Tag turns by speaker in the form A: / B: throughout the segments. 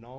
A: 9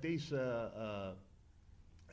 A: 23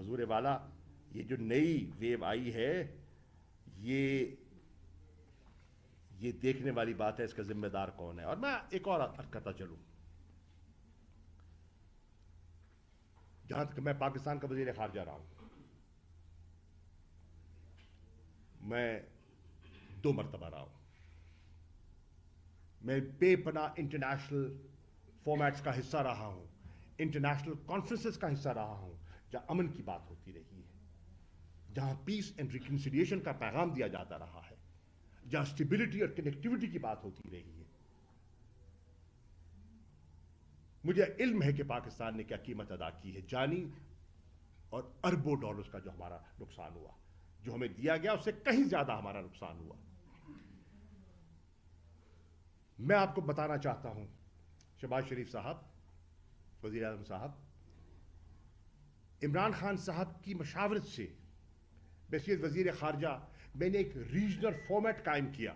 A: حضور والا یہ جو نئی ویو آئی ہے یہ دیکھنے والی بات ہے اس کا ذمہ دار کون ہے. اور میں ایک اور کرتا چلوں. جہاں تک میں پاکستان کا وزیر خارجہ رہا ہوں, میں 2 مرتبہ رہا ہوں. میں بے پناہ انٹرنیشنل فارمیٹس کا حصہ رہا ہوں, انٹرنیشنل کانفرنسز کا حصہ رہا ہوں جہاں امن کی بات ہوتی رہی ہے, جہاں پیس اینڈ ریکنسیلیشن کا پیغام دیا جاتا رہا ہے, جہاں اسٹیبلٹی اور کنیکٹیوٹی کی بات ہوتی رہی ہے. مجھے علم ہے کہ پاکستان نے کیا قیمت ادا کی ہے, جانی اور اربوں ڈالرز کا جو ہمارا نقصان ہوا, جو ہمیں دیا گیا اس سے کہیں زیادہ ہمارا نقصان ہوا. میں آپ کو بتانا چاہتا ہوں, شہباز شریف صاحب, وزیر اعظم صاحب, عمران خان صاحب کی مشاورت سے بحیثیت وزیر خارجہ میں نے ایک ریجنل فارمیٹ قائم کیا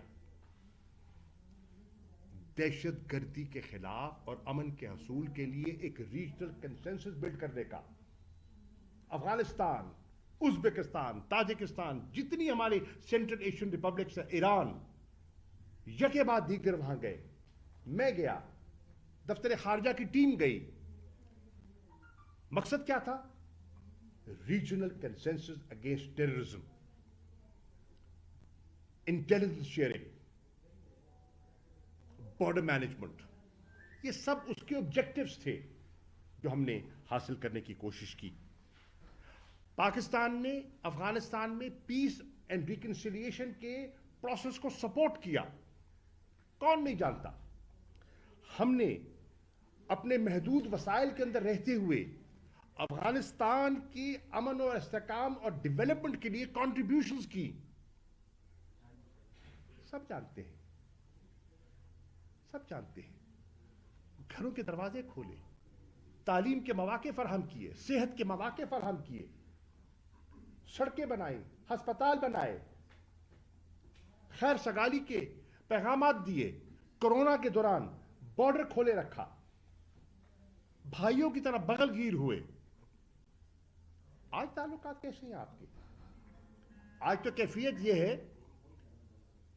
A: دہشت گردی کے خلاف اور امن کے حصول کے لیے ایک ریجنل کنسنسس بلڈ کرنے کا. افغانستان, ازبکستان, تاجکستان, جتنی ہماری سینٹرل ایشین ریپبلکس ہے, ایران, یکے بعد دیگر وہاں گئے. میں گیا, دفتر خارجہ کی ٹیم گئی. مقصد کیا تھا؟ Regional consensus against terrorism, intelligence sharing, border management. یہ سب اس کے آبجیکٹیوز تھے جو ہم نے حاصل کرنے کی کوشش کی. پاکستان نے افغانستان میں پیس اینڈ ریکنسیلیشن کے پروسیس کو سپورٹ کیا. کون نہیں جانتا؟ ہم نے اپنے محدود وسائل کے اندر رہتے ہوئے افغانستان کی امن اور استحکام اور ڈیولپمنٹ کے لیے کنٹریبیوشنز کی. سب جانتے ہیں, سب جانتے ہیں. گھروں کے دروازے کھولے, تعلیم کے مواقع فراہم کیے, صحت کے مواقع فراہم کیے, سڑکیں بنائیں, ہسپتال بنائے, خیر سگالی کے پیغامات دیے, کورونا کے دوران بارڈر کھولے رکھا, بھائیوں کی طرح بغل گیر ہوئے. آج تعلقات کیسے ہیں آپ کے؟ آج تو کیفیت یہ ہے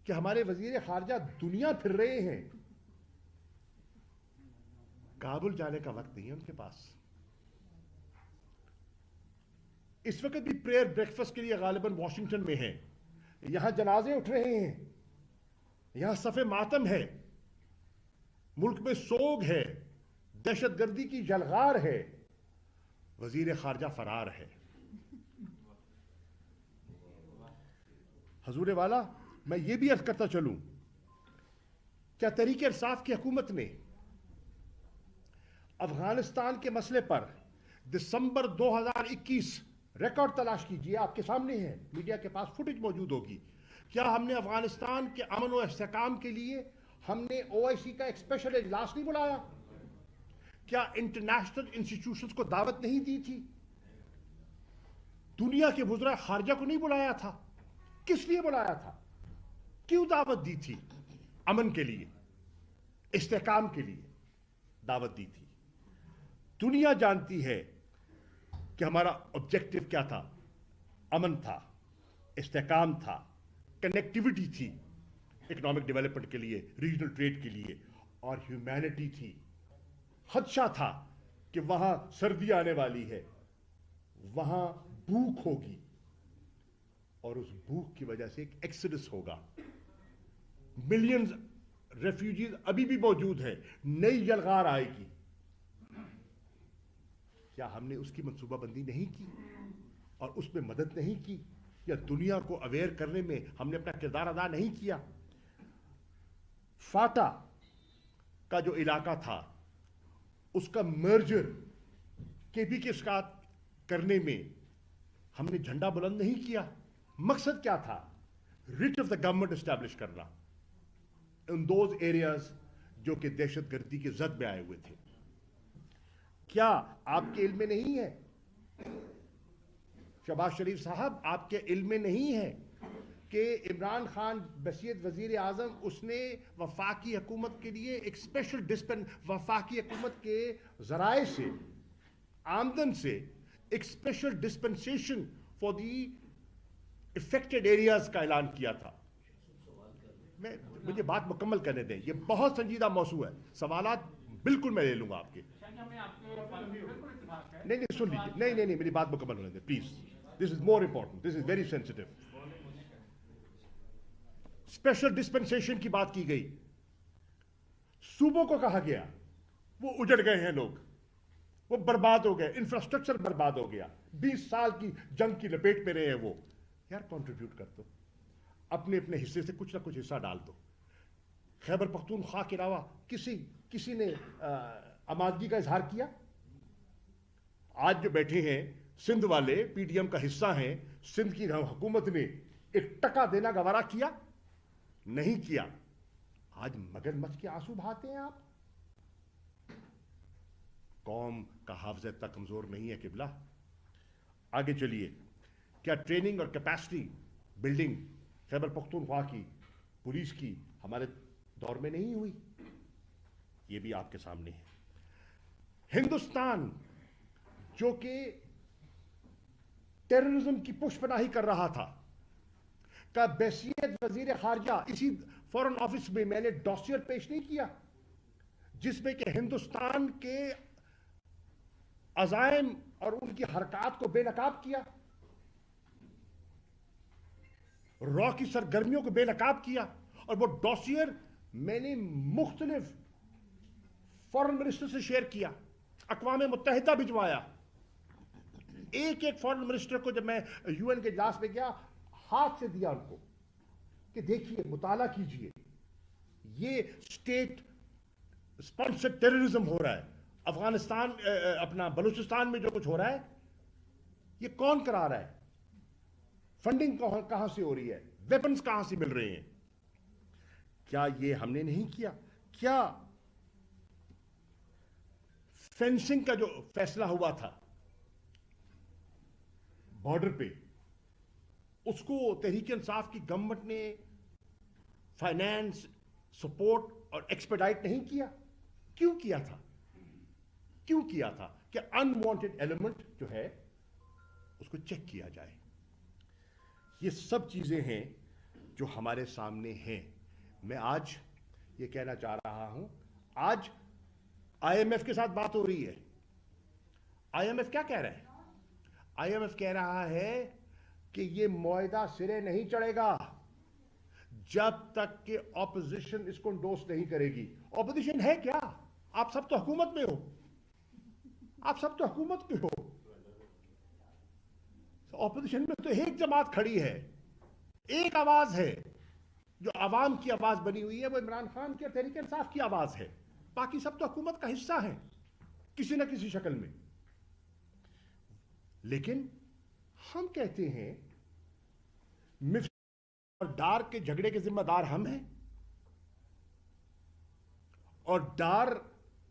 A: کہ ہمارے وزیر خارجہ دنیا پھر رہے ہیں, کابل جانے کا وقت نہیں ہے ان کے پاس. اس وقت بھی پریئر بریکفسٹ کے لیے غالباً واشنگٹن میں ہیں. یہاں جنازے اٹھ رہے ہیں, یہاں صف ماتم ہے, ملک میں سوگ ہے, دہشت گردی کی یلغار ہے, وزیر خارجہ فرار ہے. حضور والا, میں یہ بھی عرض کرتا چلوں, کیا تحریک انصاف کی حکومت نے افغانستان کے مسئلے پر دسمبر 2021 ریکارڈ تلاش کیجیے, آپ کے سامنے ہے, میڈیا کے پاس فوٹیج موجود ہوگی. کیا ہم نے افغانستان کے امن و استحکام کے لیے ہم نے OIC کا ایک اسپیشل اجلاس نہیں بلایا؟ کیا انٹرنیشنل انسٹیٹیوشنز کو دعوت نہیں دی تھی؟ دنیا کے وزراء خارجہ کو نہیں بلایا تھا؟ کس لیے بلایا تھا؟ کیوں دعوت دی تھی؟ امن کے لیے, استحکام کے لیے دعوت دی تھی. دنیا جانتی ہے کہ ہمارا آبجیکٹو کیا تھا. امن تھا, استحکام تھا, کنیکٹیوٹی تھی اکنامک ڈیولپمنٹ کے لیے, ریجنل ٹریڈ کے لیے, اور ہیومینٹی تھی. خدشہ تھا کہ وہاں سردی آنے والی ہے, وہاں بھوک ہوگی, اور اس بھوک کی وجہ سے ایک ایکسڈس ہوگا. ملینز ریفیوجیز ابھی بھی موجود ہیں, نئی یلغار آئے گی. کیا ہم نے اس کی منصوبہ بندی نہیں کی اور اس میں مدد نہیں کی؟ یا دنیا کو اویئر کرنے میں ہم نے اپنا کردار ادا نہیں کیا؟ فاٹا کا جو علاقہ تھا اس کا مرجر KP کے ساتھ کرنے میں ہم نے جھنڈا بلند نہیں کیا. مقصد کیا تھا؟ Rate of the government establish کرنا ان دوز ایریاز جو کہ دہشت گردی کے زد میں آئے ہوئے تھے. کیا آپ کے علم میں نہیں ہے شہباز شریف صاحب, آپ کے علم میں نہیں ہے کہ عمران خان بحیثیت وزیر اعظم اس نے وفاقی حکومت کے لیے ایک اسپیشل ڈسپن وفاقی حکومت کے ذرائع سے, آمدن سے ایک special dispensation for the affected areas کا اعلان کیا تھا. مجھے بات مکمل کرنے دیں, یہ بہت سنجیدہ موضوع ہے, سوالات بالکل میں لے لوں گا آپ کے. نہیں سن لیجیے, نہیں میری بات مکمل ہونے دیں please. This is more important, this is very sensitive. Special dispensation کی بات کی گئی, صوبوں کو کہا گیا وہ اجڑ گئے ہیں لوگ, وہ برباد ہو گئے, انفراسٹرکچر برباد ہو گیا, 20 سال کی جنگ کی لپیٹ میں رہے ہیں وہ. یار کنٹریبیوٹ کر دو, اپنے حصے سے کچھ نہ کچھ حصہ ڈال دو. خیبر پختونخوا کے علاوہ کسی نے آمادگی کا اظہار کیا؟ آج جو بیٹھے ہیں سندھ والے, پی ڈی ایم کا حصہ ہیں, سندھ کی حکومت نے 1 ٹکا دینا گوارا کیا؟ نہیں کیا. آج مگر مچ کے آنسو بہاتے ہیں آپ. قوم کا حافظہ اتنا کمزور نہیں ہے قبلہ. آگے چلیے, کیا ٹریننگ اور کیپیسٹی بلڈنگ خیبر پختونخوا کی, پولیس کی ہمارے دور میں نہیں ہوئی؟ یہ بھی آپ کے سامنے ہے. ہندوستان جو کہ ٹیررزم کی پشت پناہی کر رہا تھا, کا بحیثیت وزیر خارجہ اسی فورن آفس میں میں نے ڈاسیر پیش نہیں کیا جس میں کہ ہندوستان کے عزائم اور ان کی حرکات کو بے نقاب کیا, را کی سرگرمیوں کو بے نقاب کیا. اور وہ ڈاسیر میں نے مختلف فورن منسٹر سے شیئر کیا, اقوام متحدہ بھجوایا. ایک فورن منسٹر کو جب میں یو این کے اجلاس میں گیا, ہاتھ سے دیا ان کو کہ دیکھیے, مطالعہ کیجئے, یہ اسٹیٹ اسپانسرڈ ٹیررزم ہو رہا ہے. افغانستان اپنا بلوچستان میں جو کچھ ہو رہا ہے یہ کون کرا رہا ہے؟ فنڈنگ کہاں سے ہو رہی ہے؟ ویپنز کہاں سے مل رہے ہیں؟ کیا یہ ہم نے نہیں کیا؟ کیا فینسنگ کا جو فیصلہ ہوا تھا بارڈر پہ, اس کو تحریک انصاف کی گورنمنٹ نے فائنانس, سپورٹ اور ایکسپیڈائٹ نہیں کیا؟ کیوں کیا تھا؟ کہ انوانٹڈ ایلیمنٹ جو ہے اس کو چیک کیا جائے. یہ سب چیزیں ہیں جو ہمارے سامنے ہیں. میں آج یہ کہنا چاہ رہا ہوں, آج آئی ایم ایف کے ساتھ بات ہو رہی ہے. آئی ایم ایف کیا کہہ رہا ہے؟ آئی ایم ایف کہہ رہا ہے کہ یہ معاہدہ سرے نہیں چڑھے گا جب تک کہ اپوزیشن اس کو انڈورس نہیں کرے گی. اپوزیشن ہے کیا؟ آپ سب تو حکومت میں ہو, اپوزیشن میں تو ایک جماعت کھڑی ہے, ایک آواز ہے جو عوام کی آواز بنی ہوئی ہے, وہ عمران خان کی اور تحریک انصاف کی آواز ہے. باقی سب تو حکومت کا حصہ ہیں کسی نہ کسی شکل میں. لیکن ہم کہتے ہیں مفتی اور ڈار کے جھگڑے کے ذمہ دار ہم ہیں, اور ڈار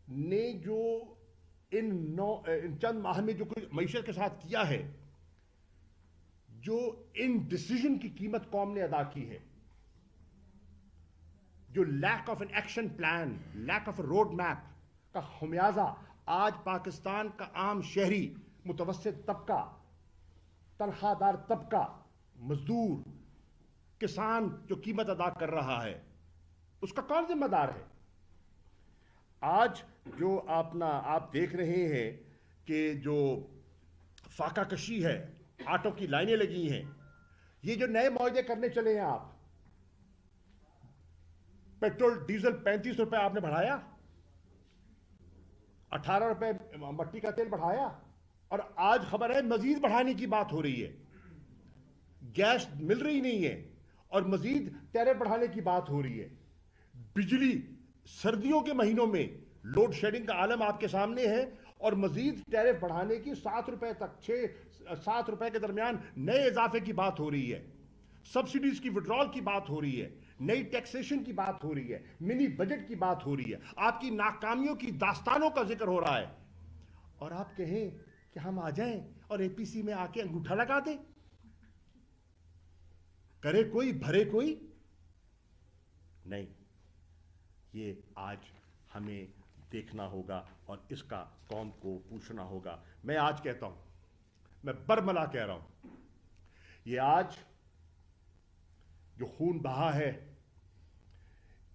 A: نے جو ان چند ماہ میں جو کچھ معیشت کے ساتھ کیا ہے, جو ان ڈیسیژن کی قیمت قوم نے ادا کی ہے, جو lack of an action plan, lack of a road map کا خمیازہ آج پاکستان کا عام شہری, متوسط طبقہ, تنخواہ دار طبقہ, مزدور, کسان جو قیمت ادا کر رہا ہے, اس کا کون ذمہ دار ہے؟ آج جو آپ دیکھ رہے ہیں کہ جو فاقہ کشی ہے, آٹو کی لائنیں لگی ہیں, یہ جو نئے معاہدے کرنے چلے ہیں آپ, پیٹرول ڈیزل 35 روپے آپ نے بڑھایا, 18 روپے مٹی کا تیل بڑھایا, اور آج خبر ہے مزید بڑھانے کی بات ہو رہی ہے. گیس مل رہی نہیں ہے اور مزید ٹیرف بڑھانے کی بات ہو رہی ہے. بجلی سردیوں کے مہینوں میں لوڈ شیڈنگ کا عالم آپ کے سامنے ہے, اور مزید ٹیرف بڑھانے کی 7 روپے تک, 6-7 روپے کے درمیان نئے اضافے کی بات ہو رہی ہے. سبسڈیز کی وڈرال کی بات ہو رہی ہے, نئی ٹیکسیشن کی بات ہو رہی ہے, منی بجٹ کی بات ہو رہی ہے, آپ کی ناکامیوں کی داستانوں کا ذکر ہو رہا ہے, اور آپ کہیں کہ ہم آ جائیں اور اے پی سی میں آ کے انگوٹھا لگا دیں. کرے کوئی بھرے کوئی نہیں. یہ آج ہمیں دیکھنا ہوگا اور اس کا قوم کو پوچھنا ہوگا. میں آج کہتا ہوں میں برملا کہہ رہا ہوں، یہ آج جو خون بہا ہے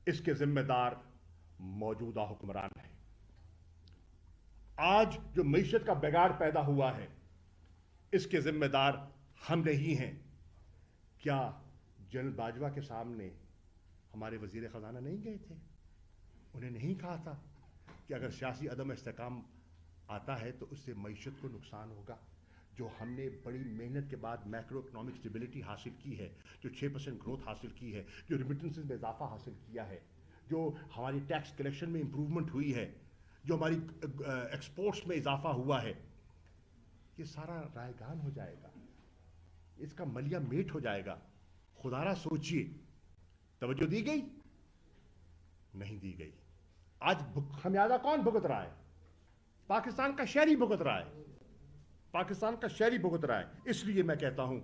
A: اس کے ذمہ دار موجودہ حکمران ہیں۔ آج جو معیشت کا بگاڑ پیدا ہوا ہے اس کے ذمہ دار ہم نہیں ہیں۔ کیا جنرل باجوہ کے سامنے ہمارے وزیر خزانہ نہیں گئے تھے؟ انہیں نہیں کہا تھا کہ اگر سیاسی عدم استحکام آتا ہے تو اس سے معیشت کو نقصان ہوگا؟ جو ہم نے بڑی محنت کے بعد میکرو اکنامک اسٹیبلٹی حاصل کی ہے، جو 6% گروتھ حاصل کی ہے، جو ریمیٹنسز میں اضافہ حاصل کیا ہے، جو ہماری ٹیکس کلیکشن میں امپروومنٹ ہوئی ہے، جو ہماری ایکسپورٹس میں اضافہ ہوا ہے، یہ سارا رائگان ہو جائے گا، اس کا ملیہ میٹ ہو جائے گا۔ خدا را سوچئے، توجہ دی گئی؟ نہیں دی گئی۔ آج خمیازہ کون بھگت رہا ہے؟ پاکستان کا شہری بھگت رہا ہے، پاکستان کا شہری بھگت رہا ہے۔ اس لیے میں کہتا ہوں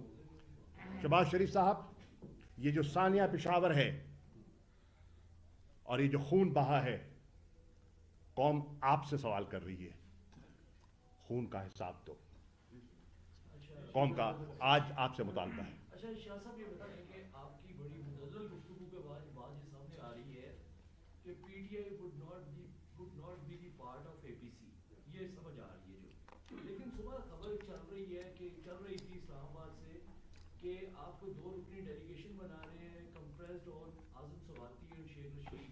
A: شہباز شریف صاحب، یہ جو سانیہ پشاور ہے اور یہ جو خون بہا ہے، قوم آپ سے سوال کر رہی ہے، خون کا حساب دو۔ قوم کا آج آپ سے مطالبہ ہے۔
B: اچھا شاہ صاحب، یہ بتائیں کہ آپ کی بڑی متزلزل گفتگو کے بعد بات یہ سامنے آ رہی ہے کہ P T I would not be the part of APC، یہ سمجھ آ رہی ہے جو، لیکن صبح خبر چل رہی ہے کہ چل رہی تھی اسلام آباد سے کہ آپ کو 2 رکنی ڈیلیگیشن بنا رہے ہیں کمپریسڈ اور اعظم سواتی اور شیخ رشید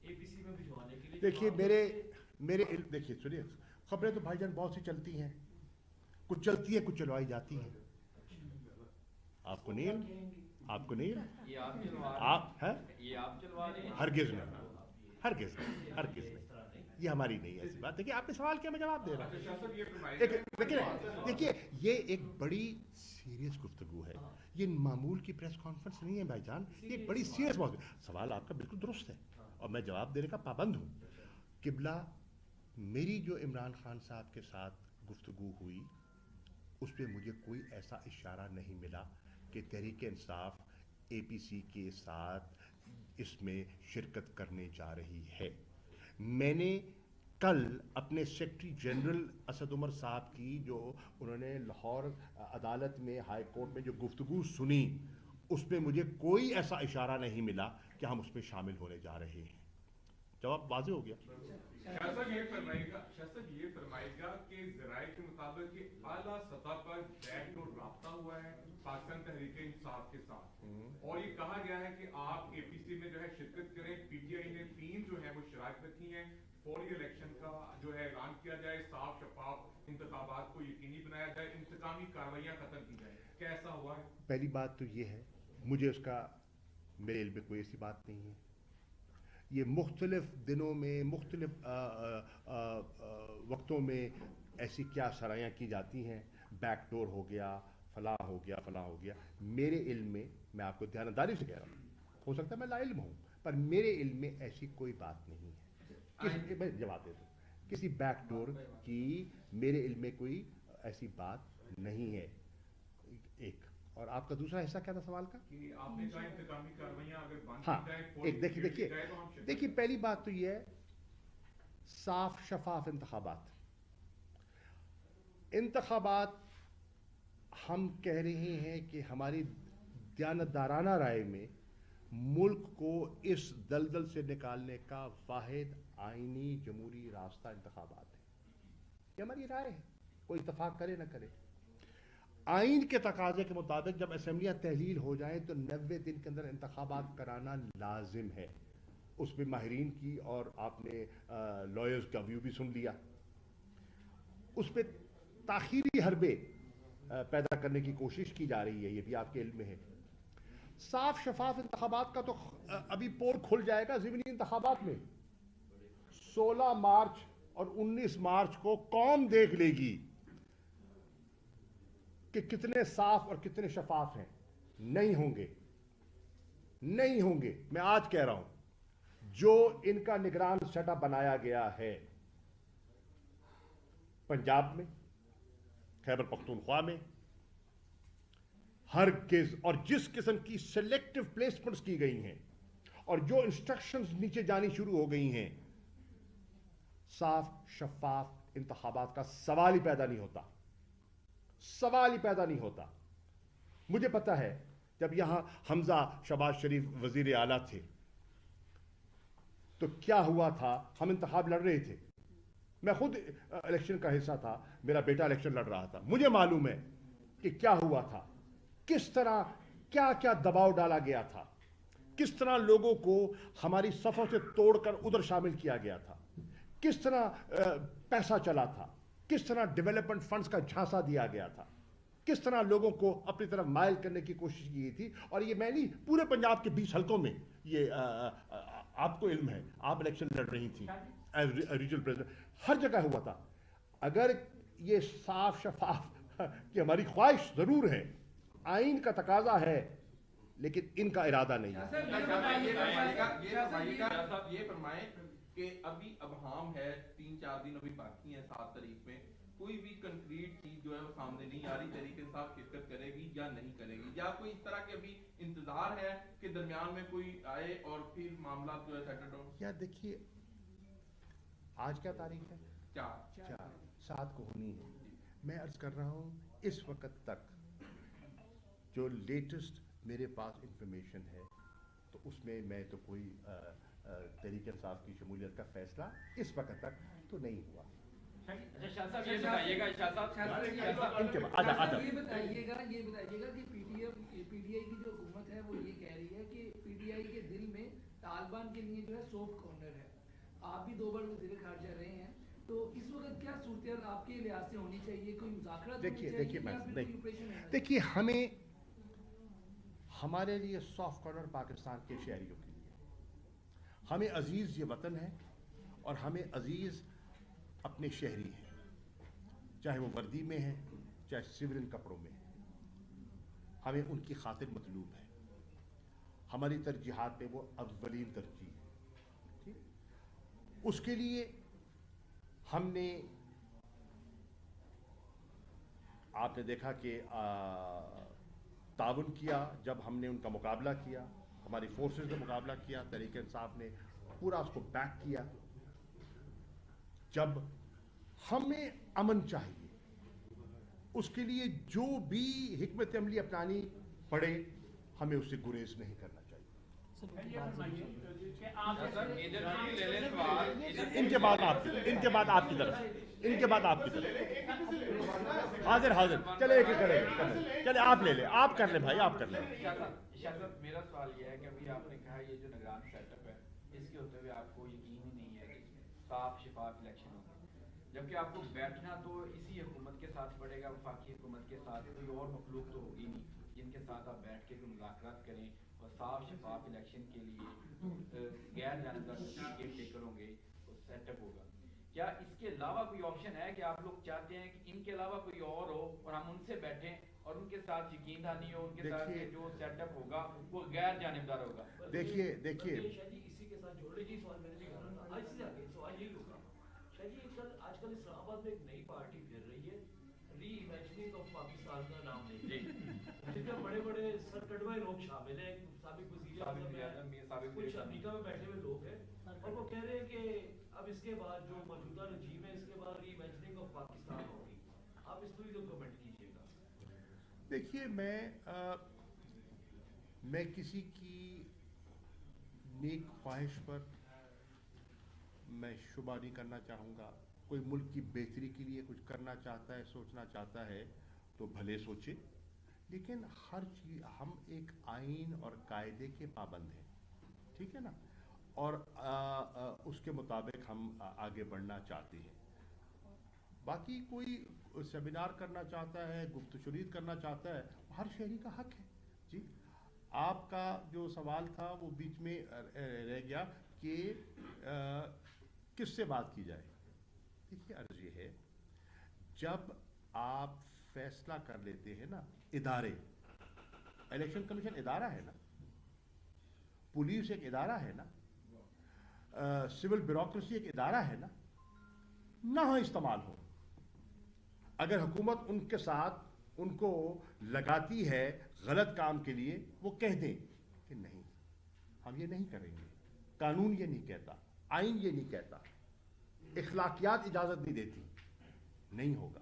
B: اے پی سی میں بھجوانے کے لیے۔
A: دیکھیے میرے دیکھیے سنیے، خبریں تو بھائی جان بہت سی چلتی ہیں، کچھ چلتی ہے کچھ چلوائی جاتی ہیں۔ آپ کو نہیں، آپ کو نہیں، آپ ہیں، ہرگز نہیں، ہرگز نہیں، ہرگز نہیں، یہ ہماری نہیں ہے ایسی بات۔ دیکھیے آپ نے سوال کیا، میں جواب دے رہا ہوں۔ دیکھیے یہ ایک بڑی سیریس گفتگو ہے، یہ معمول کی پریس کانفرنس نہیں ہے بھائی جان، یہ ایک بڑی سیریس موضوع۔ سوال آپ کا بالکل درست ہے اور میں جواب دینے کا پابند ہوں۔ قبلہ، میری جو عمران خان صاحب کے ساتھ گفتگو ہوئی اس پہ مجھے کوئی ایسا اشارہ نہیں ملا کہ تحریک انصاف اے پی سی کے ساتھ اس میں شرکت کرنے جا رہی ہے۔ میں نے کل اپنے سیکرٹری جنرل اسد عمر صاحب کی جو انہوں نے لاہور عدالت میں ہائی کورٹ میں جو گفتگو سنی، اس پہ مجھے کوئی ایسا اشارہ نہیں ملا کہ ہم اس میں شامل ہونے جا رہے ہیں۔ جواب واضح ہو گیا۔
C: شاہ صاحب یہ فرمائے گا کہ ذرائع کے مطابق کہ اعلیٰ سطح پر بیک ڈور رابطہ ہوا ہے پاکستان تحریک انصاف کے ساتھ، اور یہ کہا گیا ہے کہ آپ اے پی سی میں جو ہے شرکت کریں۔ پی ٹی آئی نے 3 جو ہے وہ شرائط رکھی ہیں، فوری الیکشن کا جو ہے اعلان کیا جائے، صاف شفاف انتخابات کو یقینی بنایا جائے، انتقامی کارروائیاں ختم کی جائیں۔ کیا ایسا ہوا ہے؟
A: پہلی بات تو یہ ہے، مجھے اس کا میرے علم میں کوئی ایسی بات نہیں ہے۔ یہ مختلف دنوں میں مختلف وقتوں میں ایسی کیا سرائیاں کی جاتی ہیں، بیک ڈور ہو گیا، فلاں ہو گیا، فلاں ہو گیا۔ میرے علم میں، میں آپ کو دیانتداری سے کہہ رہا ہوں، ہو سکتا ہے میں لا علم ہوں، پر میرے علم میں ایسی کوئی بات نہیں ہے۔ میں جواب دے دوں، کسی بیک ڈور کی میرے علم میں کوئی ایسی بات نہیں ہے۔ ایک اور آپ کا دوسرا حصہ کیا تھا سوال کا؟
C: کہ آپ نے کہا انتقامی کارروائیاں اگر بند
A: ہاں،
C: کی جائیں،
A: ایک دیکھیے پہلی بات تو یہ ہے، صاف شفاف انتخابات ہم کہہ رہے ہیں کہ ہماری دیانتدارانہ رائے میں ملک کو اس دلدل سے نکالنے کا واحد آئینی جمہوری راستہ انتخابات ہے۔ یہ ہماری رائے ہے، کوئی اتفاق کرے نہ کرے۔ آئین کے تقاضے کے مطابق جب اسمبلیاں تحلیل ہو جائیں تو 90 دن کے اندر انتخابات کرانا لازم ہے۔ اس میں ماہرین کی اور آپ نے لائرز کا ویو بھی سن لیا۔ اس پہ تاخیری حربے پیدا کرنے کی کوشش کی جا رہی ہے، یہ بھی آپ کے علم میں ہے۔ صاف شفاف انتخابات کا تو ابھی پول کھل جائے گا ضمنی انتخابات میں۔ 16 مارچ اور 19 مارچ کو قوم دیکھ لے گی کہ کتنے صاف اور کتنے شفاف ہیں۔ نہیں ہوں گے، نہیں ہوں گے، میں آج کہہ رہا ہوں۔ جو ان کا نگران سیٹ اپ بنایا گیا ہے پنجاب میں، خیبر پختونخوا میں، ہرگز، اور جس قسم کی سلیکٹو پلیسمنٹس کی گئی ہیں اور جو انسٹرکشنز نیچے جانی شروع ہو گئی ہیں، صاف شفاف انتخابات کا سوال ہی پیدا نہیں ہوتا۔ سوال ہی پیدا نہیں ہوتا. مجھے پتا ہے جب یہاں حمزہ شہباز شریف وزیر اعلیٰ تھے تو کیا ہوا تھا. ہم انتخاب لڑ رہے تھے, میں خود الیکشن کا حصہ تھا, میرا بیٹا الیکشن لڑ رہا تھا. مجھے معلوم ہے کہ کیا ہوا تھا, کس طرح کیا کیا دباؤ ڈالا گیا تھا, کس طرح لوگوں کو ہماری صفوں سے توڑ کر ادھر شامل کیا گیا تھا, کس طرح پیسہ چلا تھا, کس طرح ڈیولپمنٹ فنڈز کا جھانسا دیا گیا تھا, کس طرح لوگوں کو اپنی طرف مائل کرنے کی کوشش کی گئی تھی. اور یہ میں نہیں, پورے پنجاب کے 20 حلقوں میں یہ آپ کو علم ہے, آپ الیکشن لڑ رہی تھیں ایز ریجنل پریزیڈنٹ, ہر جگہ ہوا تھا. اگر یہ صاف شفاف کہ ہماری خواہش ضرور ہے, آئین کا تقاضا ہے, لیکن ان کا ارادہ نہیں ہے.
D: یہ فرمائیں کہ ابھی ابہام ہے, 3-4 دن ابھی باقی ہیں 7 تاریخ میں, کوئی بھی کنکریٹ چیز جو ہے وہ سامنے نہیں آ رہی, تحریک انصاف شرکت کرے گی یا نہیں کرے گی, یا کوئی اس طرح کے ابھی انتظار ہے کہ درمیان میں کوئی آئے اور پھر معاملات جو ہے سیٹل ہو؟
A: یا دیکھیے, آج کیا تاریخ ہے؟ 4. 7 کو ہونی ہے. میں عرض کر رہا ہوں اس وقت تک جو لیٹسٹ میرے پاس انفارمیشن ہے تو اس میں تو کوئی تحریک انصاف کی شمولیت کا فیصلہ اس وقت تک تو نہیں ہوا.
E: اچھا شاہ صاحب یہ بتائیے گا, شاہ صاحب
A: ان کے بعد
F: یہ بتائیے گا کہ پی ٹی آئی کی جو حکومت ہے وہ یہ کہہ رہی ہے کہ پی ٹی آئی کے دل میں طالبان کے لیے جو ہے سافٹ کارنر ہے. آپ بھی 2 بار وزیر خارجہ رہے ہیں, تو اس وقت کیا صورتحال آپ کے لحاظ سے ہونی چاہیے؟ کوئی مذاکرات دیکھیے
A: ہمیں ہمارے لیے سافٹ کارنر پاکستان کے شہریوں کے لیے, ہمیں عزیز یہ وطن ہے اور ہمیں عزیز اپنے شہری ہیں, چاہے وہ وردی میں ہیں چاہے سیولین کپڑوں میں ہیں. ہمیں ان کی خاطر مطلوب ہے, ہماری ترجیحات پہ وہ اولین ترجیح ہے. اس کے لیے ہم نے, آپ نے دیکھا کہ تعاون کیا جب ہم نے ان کا مقابلہ کیا, ہماری فورسز نے مقابلہ کیا, تحریک انصاف نے پورا اس کو بیک کیا. جب ہمیں امن چاہیے, اس کے لیے جو بھی حکمت عملی اپنانی پڑے, ہمیں اس سے گریز نہیں کرنا چاہیے. ان کے بعد آپ کی طرف حاضر چلے ایک کریں, چلے آپ لے لیں, آپ کر لیں بھائی, آپ کر لیں.
E: شاہ صاحب میرا سوال یہ ہے کہ ابھی آپ نے کہا یہ جو نگران سیٹ اپ ہے اس کے ہوتے ہوئے آپ کو یقین ہی نہیں ہے کہ صاف شفاف الیکشن ہوگا, جبکہ آپ کو بیٹھنا تو اسی حکومت کے ساتھ پڑے گا, وفاقی حکومت کے ساتھ, کوئی اور مخلوق تو ہوگی نہیں جن کے ساتھ آپ بیٹھ کے کوئی مذاکرات کریں اور صاف شفاف الیکشن کے لیے غیر جانبدار کے ٹیکر ہوں گے, سیٹ اپ ہوگا. کیا اس کے علاوہ کوئی آپشن ہے کہ آپ لوگ چاہتے ہیں کہ ان کے علاوہ کوئی اور ہو اور ہم ان سے بیٹھیں اور ان کے ساتھ یقین دہانی ہو, ان کے ساتھ جو سیٹ اپ ہوگا وہ غیر جانبدار ہوگا؟
A: دیکھیے
B: شاہ جی اسی کے ساتھ جوڑ لیجیے سوال میں نے کرنا, آج سے آگے سوال یہی ہوگا. شاہ جی آج کل اسلام آباد میں ایک نئی پارٹی پھر رہی ہے, ری ایمیجننگ آف پاکستان کا نام لے جی, جس میں بڑے بڑے سرکٹوائے لوگ شامل ہیں, سابق وزیر اعظم ہیں, کچھ امریکہ میں بیٹھے ہوئے لوگ ہیں, اور وہ کہہ رہے ہیں کہ اب اس کے بعد جو موجودہ رجیم ہے اس کے بعد ری ایمیجننگ آف پاکستان ہوگی. آپ اس پہ کمنٹ کیجیے گا.
A: دیکھیے میں کسی کی نیک خواہش پر میں شبہ نہیں کرنا چاہوں گا. کوئی ملک کی بہتری کے لیے کچھ کرنا چاہتا ہے, سوچنا چاہتا ہے تو بھلے سوچے, لیکن ہر چیز ہم ایک آئین اور قاعدے کے پابند ہیں, ٹھیک ہے نا, اور اس کے مطابق ہم آگے بڑھنا چاہتے ہیں. باقی کوئی سیمینار کرنا چاہتا ہے, گفت و شنید کرنا چاہتا ہے, ہر شہری کا حق ہے. جی آپ کا جو سوال تھا وہ بیچ میں رہ گیا کہ کس سے بات کی جائے. دیکھیے عرض یہ ہے, جب آپ فیصلہ کر لیتے ہیں نا, ادارے, الیکشن کمیشن ادارہ ہے نا, پولیس ایک ادارہ ہے نا, سول بیوروکریسی ایک ادارہ ہے نا, نہ استعمال ہو. اگر حکومت ان کے ساتھ ان کو لگاتی ہے غلط کام کے لیے, وہ کہہ دیں کہ نہیں ہم یہ نہیں کریں گے, قانون یہ نہیں کہتا, آئین یہ نہیں کہتا, اخلاقیات اجازت نہیں دیتی, نہیں ہوگا.